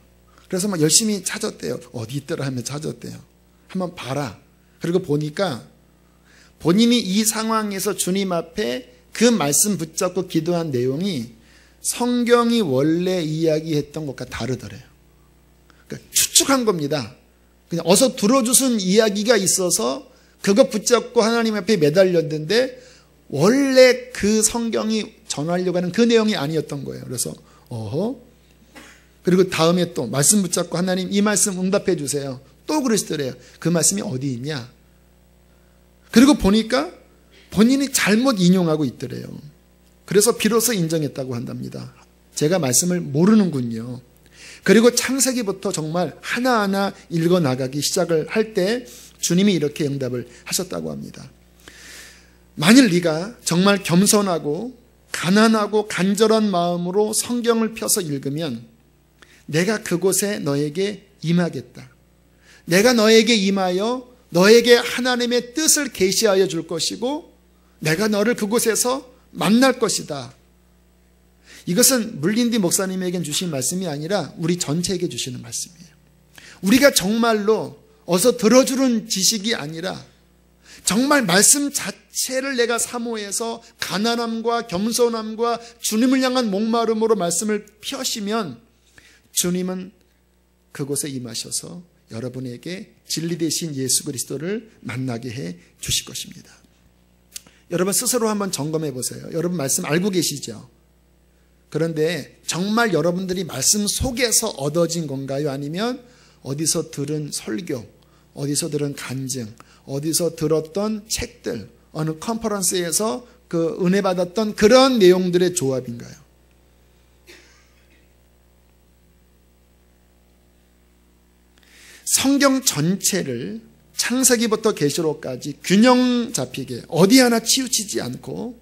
그래서 막 열심히 찾았대요. 어디 있더라 하면 찾았대요. 한번 봐라. 그리고 보니까 본인이 이 상황에서 주님 앞에 그 말씀 붙잡고 기도한 내용이 성경이 원래 이야기했던 것과 다르더래요. 그러니까 추측한 겁니다. 그냥 어서 들어주신 이야기가 있어서 그거 붙잡고 하나님 앞에 매달렸는데 원래 그 성경이 전하려고 하는 그 내용이 아니었던 거예요. 그래서 그리고 다음에 또 말씀 붙잡고 하나님 이 말씀 응답해 주세요. 또 그러시더래요. 그 말씀이 어디 있냐? 그리고 보니까 본인이 잘못 인용하고 있더래요. 그래서 비로소 인정했다고 한답니다. 제가 말씀을 모르는군요. 그리고 창세기부터 정말 하나하나 읽어나가기 시작을 할 때 주님이 이렇게 응답을 하셨다고 합니다. 만일 네가 정말 겸손하고 가난하고 간절한 마음으로 성경을 펴서 읽으면 내가 그곳에 너에게 임하겠다. 내가 너에게 임하여 너에게 하나님의 뜻을 계시하여 줄 것이고 내가 너를 그곳에서 만날 것이다. 이것은 물린디 목사님에게 주신 말씀이 아니라 우리 전체에게 주시는 말씀이에요. 우리가 정말로 어서 들어주는 지식이 아니라 정말 말씀 자체를 내가 사모해서 가난함과 겸손함과 주님을 향한 목마름으로 말씀을 펴시면 주님은 그곳에 임하셔서 여러분에게 진리 되신 예수 그리스도를 만나게 해 주실 것입니다. 여러분 스스로 한번 점검해 보세요. 여러분 말씀 알고 계시죠? 그런데 정말 여러분들이 말씀 속에서 얻어진 건가요? 아니면 어디서 들은 설교, 어디서 들은 간증, 어디서 들었던 책들, 어느 컨퍼런스에서 그 은혜 받았던 그런 내용들의 조합인가요? 성경 전체를 창세기부터 계시록까지 균형 잡히게 어디 하나 치우치지 않고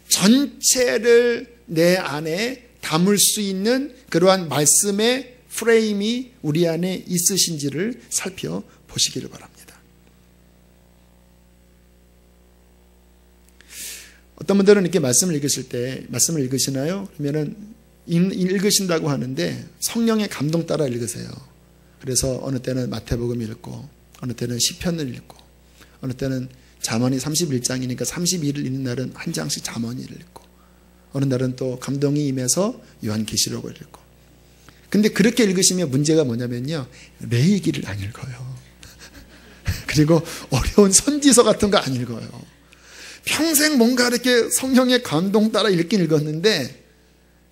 전체를 내 안에 담을 수 있는 그러한 말씀의 프레임이 우리 안에 있으신지를 살펴보시기를 바랍니다. 어떤 분들은 이렇게 말씀을 읽으실 때 말씀을 읽으시나요? 그러면은 읽으신다고 하는데 성령의 감동 따라 읽으세요. 그래서 어느 때는 마태복음 읽고 어느 때는 시편을 읽고 어느 때는 잠언이 31장이니까 31일 읽는 날은 한 장씩 잠언을 읽고 어느 날은 또 감동이 임해서 요한계시록을 읽고. 근데 그렇게 읽으시면 문제가 뭐냐면요, 레위기를 안 읽어요. 그리고 어려운 선지서 같은 거 안 읽어요. 평생 뭔가 이렇게 성령의 감동 따라 읽긴 읽었는데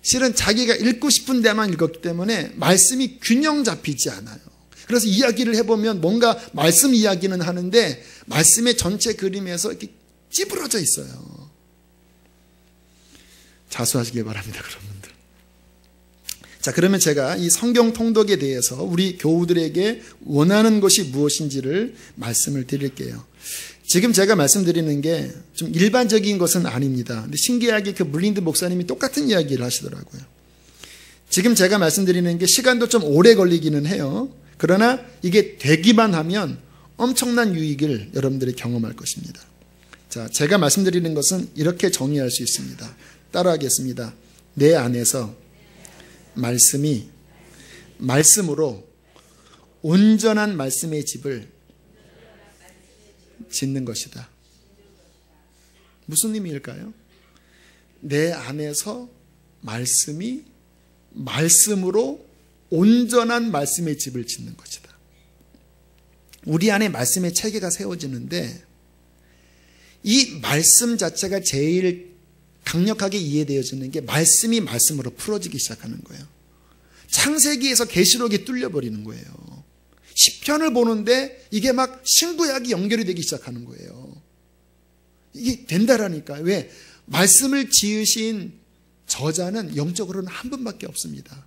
실은 자기가 읽고 싶은 데만 읽었기 때문에 말씀이 균형 잡히지 않아요. 그래서 이야기를 해보면 뭔가 말씀 이야기는 하는데 말씀의 전체 그림에서 이렇게 찌부러져 있어요. 자수하시길 바랍니다, 그런 분들. 자, 그러면 제가 이 성경 통독에 대해서 우리 교우들에게 원하는 것이 무엇인지를 말씀을 드릴게요. 지금 제가 말씀드리는 게 좀 일반적인 것은 아닙니다. 근데 신기하게 그 물린드 목사님이 똑같은 이야기를 하시더라고요. 지금 제가 말씀드리는 게 시간도 좀 오래 걸리기는 해요. 그러나 이게 되기만 하면 엄청난 유익을 여러분들이 경험할 것입니다. 자, 제가 말씀드리는 것은 이렇게 정의할 수 있습니다. 따라하겠습니다. 내 안에서 말씀이 말씀으로 온전한 말씀의 집을 짓는 것이다. 무슨 의미일까요? 내 안에서 말씀이 말씀으로 온전한 말씀의 집을 짓는 것이다. 우리 안에 말씀의 체계가 세워지는데 이 말씀 자체가 제일 강력하게 이해되어지는 게 말씀이 말씀으로 풀어지기 시작하는 거예요. 창세기에서 계시록이 뚫려버리는 거예요. 시편을 보는데 이게 막 신구약이 연결이 되기 시작하는 거예요. 이게 된다라니까. 왜? 말씀을 지으신 저자는 영적으로는 한 분밖에 없습니다.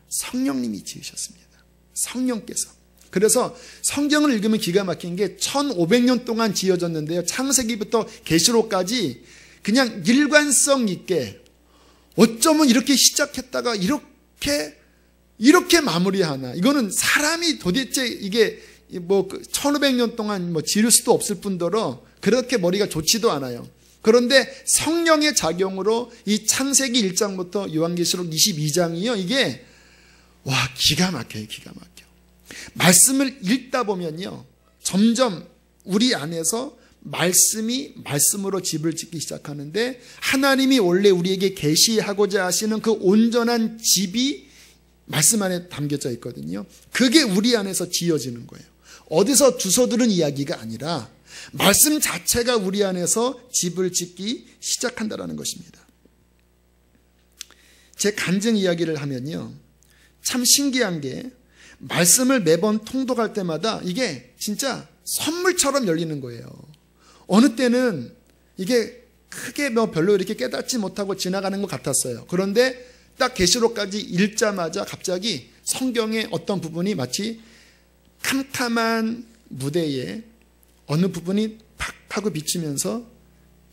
성령님이 지으셨습니다. 성령께서. 그래서 성경을 읽으면 기가 막힌 게 1500년 동안 지어졌는데요. 창세기부터 계시록까지 그냥 일관성 있게 어쩌면 이렇게 시작했다가 이렇게 마무리하나. 이거는 사람이 도대체 이게 뭐 1500년 동안 뭐 지을 수도 없을 뿐더러 그렇게 머리가 좋지도 않아요. 그런데 성령의 작용으로 이 창세기 1장부터 요한계시록 22장이요. 이게 와, 기가 막혀요. 기가 막혀. 말씀을 읽다 보면요. 점점 우리 안에서 말씀으로 집을 짓기 시작하는데 하나님이 원래 우리에게 계시하고자 하시는 그 온전한 집이 말씀 안에 담겨져 있거든요. 그게 우리 안에서 지어지는 거예요. 어디서 주워 들은 이야기가 아니라 말씀 자체가 우리 안에서 집을 짓기 시작한다는 것입니다. 제 간증 이야기를 하면요. 참 신기한 게 말씀을 매번 통독할 때마다 이게 진짜 선물처럼 열리는 거예요. 어느 때는 이게 크게 뭐 별로 이렇게 깨닫지 못하고 지나가는 것 같았어요. 그런데 딱 계시록까지 읽자마자 갑자기 성경의 어떤 부분이 마치 캄캄한 무대에 어느 부분이 팍 하고 비치면서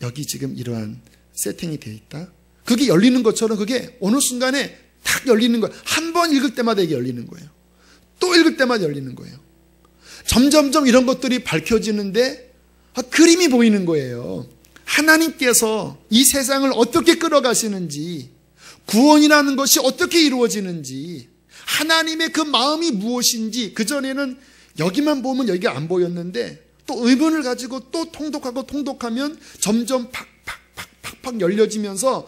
여기 지금 이러한 세팅이 되어 있다. 그게 열리는 것처럼 그게 어느 순간에 탁 열리는 거예요. 한 번 읽을 때마다 이게 열리는 거예요. 또 읽을 때마다 열리는 거예요. 점점점 이런 것들이 밝혀지는데 그림이 보이는 거예요. 하나님께서 이 세상을 어떻게 끌어가시는지, 구원이라는 것이 어떻게 이루어지는지, 하나님의 그 마음이 무엇인지, 그전에는 여기만 보면 여기가 안 보였는데 또 의문을 가지고 또 통독하면 점점 팍팍 열려지면서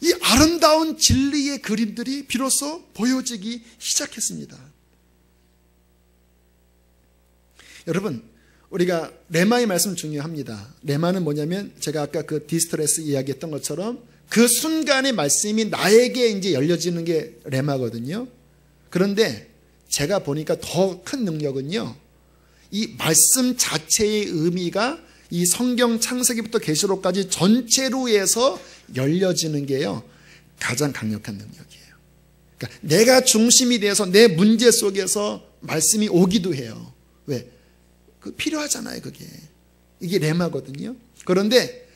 이 아름다운 진리의 그림들이 비로소 보여지기 시작했습니다. 여러분, 우리가 레마의 말씀 중요합니다. 레마는 뭐냐면 제가 아까 그 디스트레스 이야기했던 것처럼 그 순간의 말씀이 나에게 이제 열려지는 게 레마거든요. 그런데 제가 보니까 더 큰 능력은요, 이 말씀 자체의 의미가 이 성경 창세기부터 계시록까지 전체로 해서 열려지는 게요, 가장 강력한 능력이에요. 그러니까 내가 중심이 돼서 내 문제 속에서 말씀이 오기도 해요. 왜? 필요하잖아요, 그게. 이게 레마거든요. 그런데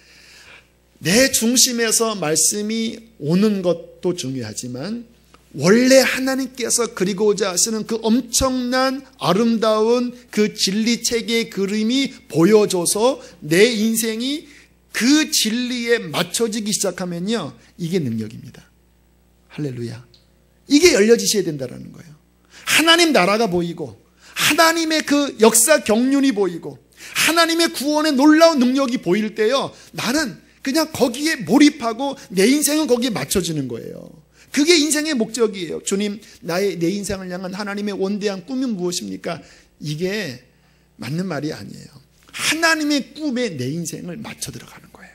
내 중심에서 말씀이 오는 것도 중요하지만 원래 하나님께서 그리고자 하시는 그 엄청난 아름다운 그 진리체계의 그림이 보여줘서 내 인생이 그 진리에 맞춰지기 시작하면요, 이게 능력입니다. 할렐루야. 이게 열려지셔야 된다는 거예요. 하나님 나라가 보이고 하나님의 그 역사 경륜이 보이고 하나님의 구원의 놀라운 능력이 보일 때요, 나는 그냥 거기에 몰입하고 내 인생은 거기에 맞춰지는 거예요. 그게 인생의 목적이에요. 주님, 내 인생을 향한 하나님의 원대한 꿈은 무엇입니까? 이게 맞는 말이 아니에요. 하나님의 꿈에 내 인생을 맞춰 들어가는 거예요.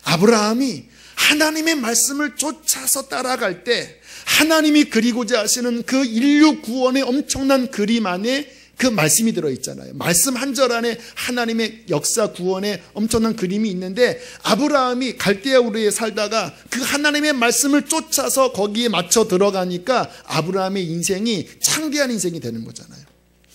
아브라함이 하나님의 말씀을 쫓아서 따라갈 때 하나님이 그리고자 하시는 그 인류 구원의 엄청난 그림 안에 그 말씀이 들어있잖아요. 말씀 한 절 안에 하나님의 역사 구원의 엄청난 그림이 있는데 아브라함이 갈대아 우르에 살다가 그 하나님의 말씀을 쫓아서 거기에 맞춰 들어가니까 아브라함의 인생이 창대한 인생이 되는 거잖아요.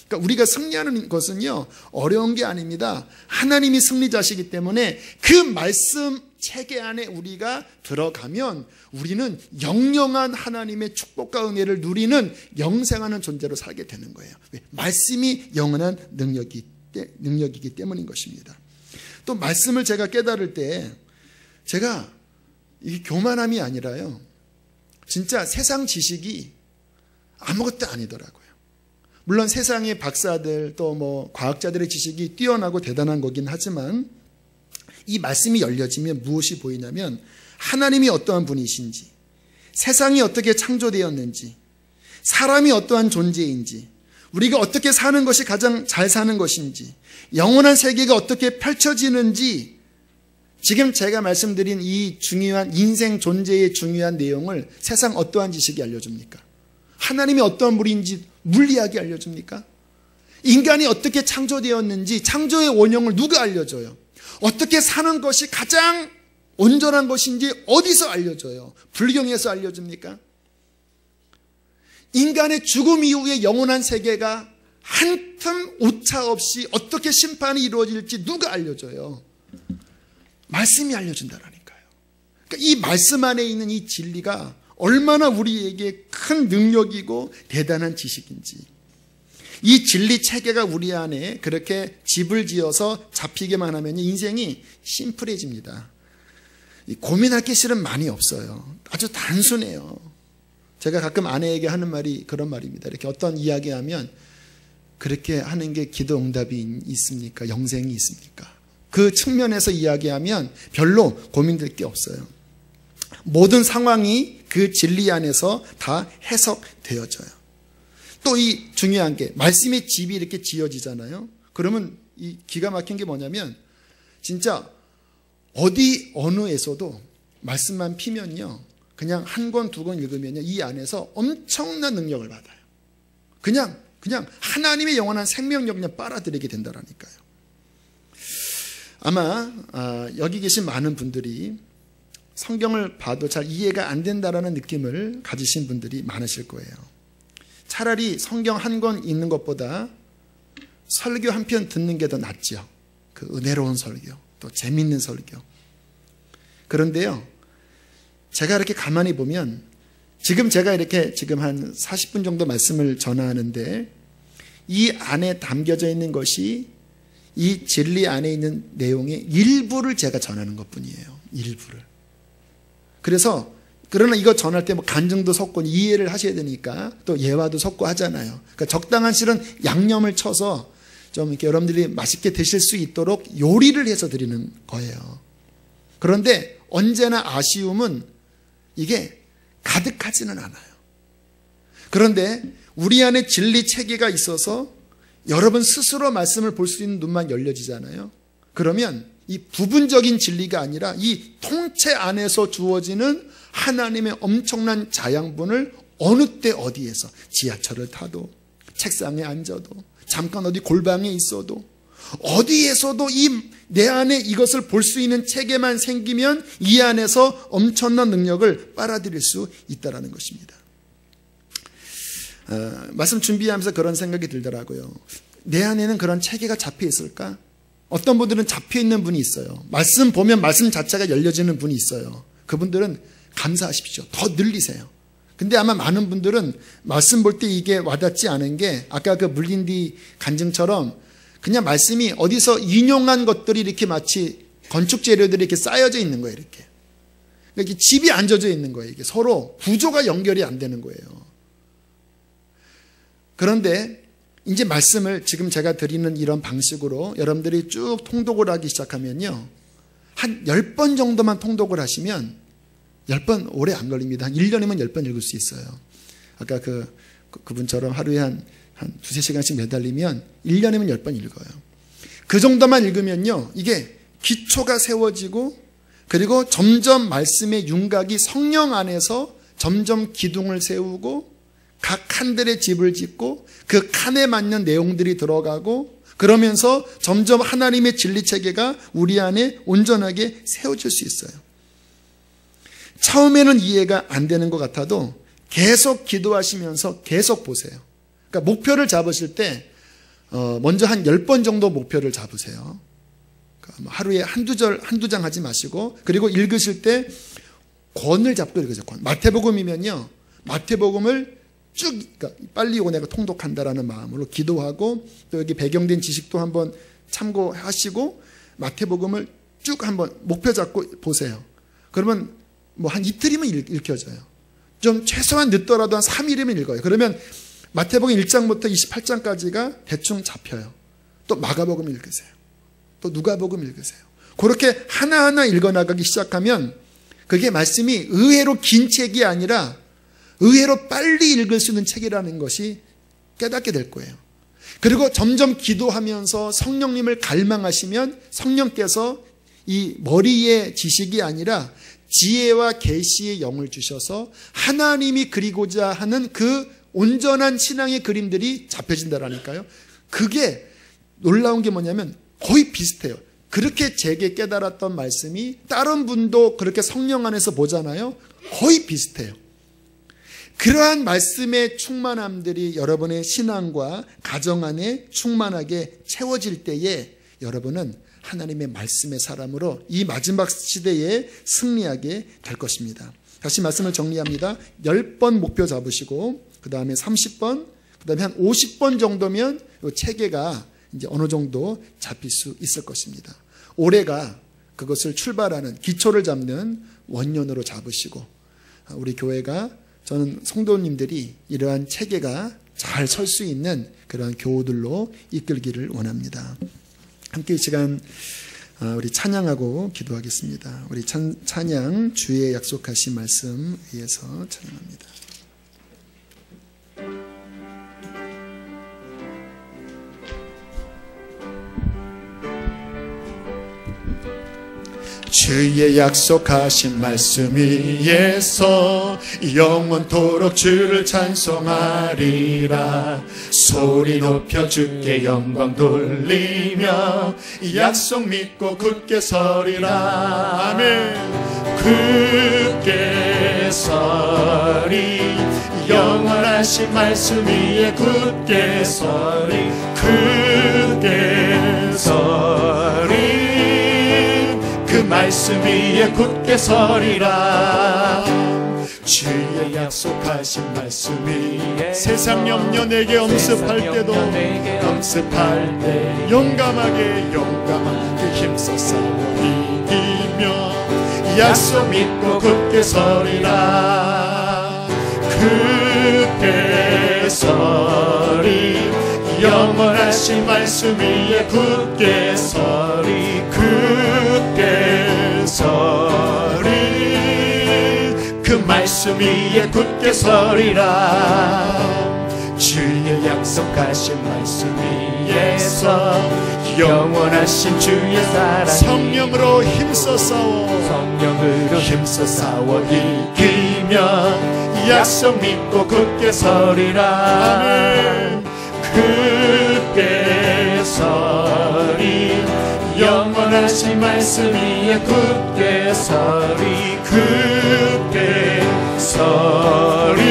그러니까 우리가 승리하는 것은요, 어려운 게 아닙니다. 하나님이 승리자시기 때문에 그 말씀 체계 안에 우리가 들어가면 우리는 영영한 하나님의 축복과 은혜를 누리는 영생하는 존재로 살게 되는 거예요. 말씀이 영원한 능력이기 때문인 것입니다. 또 말씀을 제가 깨달을 때 제가 이게 교만함이 아니라요, 진짜 세상 지식이 아무것도 아니더라고요. 물론 세상의 박사들 또 뭐 과학자들의 지식이 뛰어나고 대단한 거긴 하지만 이 말씀이 열려지면 무엇이 보이냐면 하나님이 어떠한 분이신지, 세상이 어떻게 창조되었는지, 사람이 어떠한 존재인지, 우리가 어떻게 사는 것이 가장 잘 사는 것인지, 영원한 세계가 어떻게 펼쳐지는지, 지금 제가 말씀드린 이 중요한 인생 존재의 중요한 내용을 세상 어떠한 지식이 알려줍니까? 하나님이 어떠한 분인지 물리학이 알려줍니까? 인간이 어떻게 창조되었는지 창조의 원형을 누가 알려줘요? 어떻게 사는 것이 가장 온전한 것인지 어디서 알려줘요? 불경에서 알려줍니까? 인간의 죽음 이후의 영원한 세계가 한 틈 오차 없이 어떻게 심판이 이루어질지 누가 알려줘요? 말씀이 알려준다라니까요. 그러니까 이 말씀 안에 있는 이 진리가 얼마나 우리에게 큰 능력이고 대단한 지식인지, 이 진리 체계가 우리 안에 그렇게 집을 지어서 잡히게만 하면 인생이 심플해집니다. 고민할 게 실은 많이 없어요. 아주 단순해요. 제가 가끔 아내에게 하는 말이 그런 말입니다. 이렇게 어떤 이야기하면, 그렇게 하는 게 기도 응답이 있습니까? 영생이 있습니까? 그 측면에서 이야기하면 별로 고민될 게 없어요. 모든 상황이 그 진리 안에서 다 해석되어져요. 또 이 중요한 게, 말씀의 집이 이렇게 지어지잖아요. 그러면 이 기가 막힌 게 뭐냐면, 진짜 어느에서도 말씀만 피면요, 그냥 한 권, 두 권 읽으면요, 이 안에서 엄청난 능력을 받아요. 그냥 하나님의 영원한 생명력 그냥 빨아들이게 된다라니까요. 아마 여기 계신 많은 분들이 성경을 봐도 잘 이해가 안 된다라는 느낌을 가지신 분들이 많으실 거예요. 차라리 성경 한 권 읽는 것보다 설교 한 편 듣는 게 더 낫죠. 그 은혜로운 설교, 또 재밌는 설교. 그런데요, 제가 이렇게 가만히 보면, 지금 제가 이렇게 지금 한 40분 정도 말씀을 전하는데, 이 안에 담겨져 있는 것이 이 진리 안에 있는 내용의 일부를 제가 전하는 것뿐이에요. 일부를. 그러나 이거 전할 때 뭐 간증도 섞고 이해를 하셔야 되니까 또 예화도 섞고 하잖아요. 그러니까 적당한 실은 양념을 쳐서 좀 이렇게 여러분들이 맛있게 드실 수 있도록 요리를 해서 드리는 거예요. 그런데 언제나 아쉬움은 이게 가득하지는 않아요. 그런데 우리 안에 진리 체계가 있어서 여러분 스스로 말씀을 볼 수 있는 눈만 열려지잖아요. 그러면 이 부분적인 진리가 아니라 이 통체 안에서 주어지는 하나님의 엄청난 자양분을 어느 때 어디에서, 지하철을 타도, 책상에 앉아도, 잠깐 어디 골방에 있어도, 어디에서도 내 안에 이것을 볼 수 있는 체계만 생기면 이 안에서 엄청난 능력을 빨아들일 수 있다는 것입니다. 말씀 준비하면서 그런 생각이 들더라고요. 내 안에는 그런 체계가 잡혀 있을까? 어떤 분들은 잡혀 있는 분이 있어요. 말씀 보면 말씀 자체가 열려지는 분이 있어요. 그분들은 감사하십시오. 더 늘리세요. 근데 아마 많은 분들은 말씀 볼 때 이게 와닿지 않은 게, 아까 그 물린디 간증처럼 그냥 말씀이 어디서 인용한 것들이 이렇게 마치 건축 재료들이 이렇게 쌓여져 있는 거예요. 이렇게. 이렇게 집이 안 져져 있는 거예요. 이게 서로 구조가 연결이 안 되는 거예요. 그런데 이제 말씀을 지금 제가 드리는 이런 방식으로 여러분들이 쭉 통독을 하기 시작하면요, 한 10번 정도만 통독을 하시면, 10번 오래 안 걸립니다. 한 1년이면 10번 읽을 수 있어요. 아까 그분처럼 하루에 한 두세 시간씩 매달리면 1년이면 10번 읽어요. 그 정도만 읽으면요, 이게 기초가 세워지고, 그리고 점점 말씀의 윤곽이 성령 안에서 점점 기둥을 세우고, 각 칸들의 집을 짓고, 그 칸에 맞는 내용들이 들어가고, 그러면서 점점 하나님의 진리 체계가 우리 안에 온전하게 세워질 수 있어요. 처음에는 이해가 안 되는 것 같아도 계속 기도하시면서 계속 보세요. 그러니까 목표를 잡으실 때 먼저 한 10번 정도 목표를 잡으세요. 그러니까 하루에 한두 장 하지 마시고, 그리고 읽으실 때 권을 잡고 읽으세요. 권. 마태복음이면요, 마태복음을 쭉, 그러니까 빨리 이거 내가 통독한다라는 마음으로 기도하고, 또 여기 배경된 지식도 한번 참고하시고 마태복음을 쭉 한번 목표 잡고 보세요. 그러면 뭐 한 이틀이면 읽혀져요. 좀 최소한 늦더라도 한 3일이면 읽어요. 그러면 마태복음 1장부터 28장까지가 대충 잡혀요. 또 마가복음 읽으세요. 또 누가복음 읽으세요. 그렇게 하나하나 읽어나가기 시작하면 그게 말씀이 의외로 긴 책이 아니라 의외로 빨리 읽을 수 있는 책이라는 것이 깨닫게 될 거예요. 그리고 점점 기도하면서 성령님을 갈망하시면 성령께서 이 머리의 지식이 아니라 지혜와 계시의 영을 주셔서 하나님이 그리고자 하는 그 온전한 신앙의 그림들이 잡혀진다라니까요. 그게 놀라운 게 뭐냐면 거의 비슷해요. 그렇게 제게 깨달았던 말씀이 다른 분도 그렇게 성령 안에서 보잖아요. 거의 비슷해요. 그러한 말씀의 충만함들이 여러분의 신앙과 가정 안에 충만하게 채워질 때에 여러분은 하나님의 말씀의 사람으로 이 마지막 시대에 승리하게 될 것입니다. 다시 말씀을 정리합니다. 10번 목표 잡으시고 그 다음에 30번, 그 다음에 한 50번 정도면 이 체계가 이제 어느 정도 잡힐 수 있을 것입니다. 올해가 그것을 출발하는 기초를 잡는 원년으로 잡으시고 우리 교회가 저는 성도님들이 이러한 체계가 잘 설 수 있는 그러한 교우들로 이끌기를 원합니다. 함께 이 시간 우리 찬양하고 기도하겠습니다. 우리 찬양 주의 약속하신 말씀 위에서 찬양합니다. 주의 약속하신 말씀 위에서 영원토록 주를 찬송하리라. 소리 높여 주께 영광 돌리며 약속 믿고 굳게 서리라. 아멘. 굳게 서리, 영원하신 말씀 위에 굳게 서리, 굳게 서리, 그 말씀 위에 굳게 서리라. 주의 약속하신 말씀 위에 세상 염려 내게 엄습할 때도 용감하게 힘써 싸워 이기며 약속 믿고 굳게 서리라. 굳게 서리, 영원하신 말씀 위에 굳게 서리, 굳게 서리, 그 말씀 위에 굳게 서리라. 주의 약속하신 말씀 위에서 영원하신 주의 사랑 성령으로 힘써 싸워 이기며 약속 믿고 굳게 서리라. 아멘. 굳게 서리, 영원하신 말씀 위에 굳게 서리, 굳게 서리,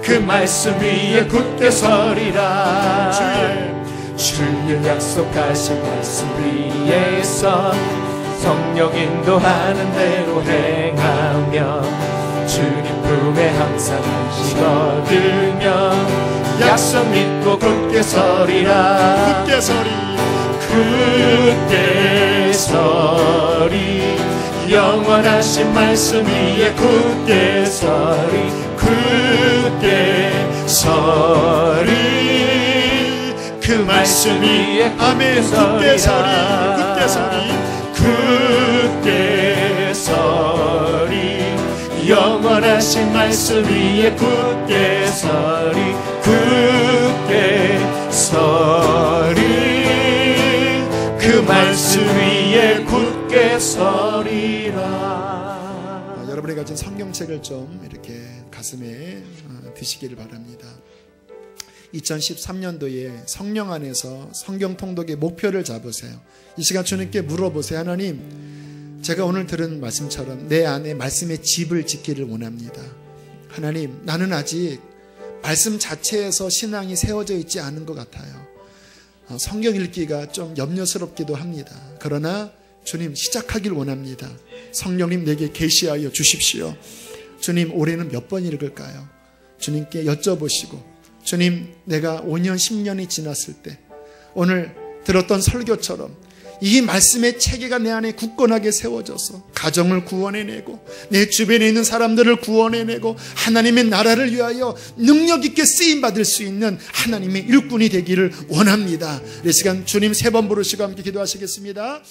그 말씀 위에 굳게 서리라. 주의 약속하신 말씀 위에서 성령 인도하는 대로 행하며 주님 품에 항상 안식 얻으며 약속 믿고 굳게 서리라. 굳게 서리, 굳게 서리, 영원하신 말씀 위에 굳게 서리, 굳게 서리, 그 말씀 위에 아멘. 굳게 서리, 굳게 서리, 굳게 서리, 영원하신 말씀 위에 굳게 서리, 굳게 서리, 그 말씀 위에 굳게 서리라. 여러분이 가진 성경책을 좀 이렇게 가슴에 드시기를 바랍니다. 2013년도에 성령 안에서 성경 통독의 목표를 잡으세요. 이 시간 주님께 물어보세요. 하나님, 제가 오늘 들은 말씀처럼 내 안에 말씀의 집을 짓기를 원합니다. 하나님, 나는 아직 말씀 자체에서 신앙이 세워져 있지 않은 것 같아요. 성경 읽기가 좀 염려스럽기도 합니다. 그러나 주님, 시작하길 원합니다. 성령님 내게 계시하여 주십시오. 주님, 올해는 몇 번 읽을까요? 주님께 여쭤보시고, 주님, 내가 5년 10년이 지났을 때 오늘 들었던 설교처럼 이 말씀의 체계가 내 안에 굳건하게 세워져서 가정을 구원해내고 내 주변에 있는 사람들을 구원해내고 하나님의 나라를 위하여 능력 있게 쓰임받을 수 있는 하나님의 일꾼이 되기를 원합니다. 이 시간 주님 3번 부르시고 함께 기도하시겠습니다.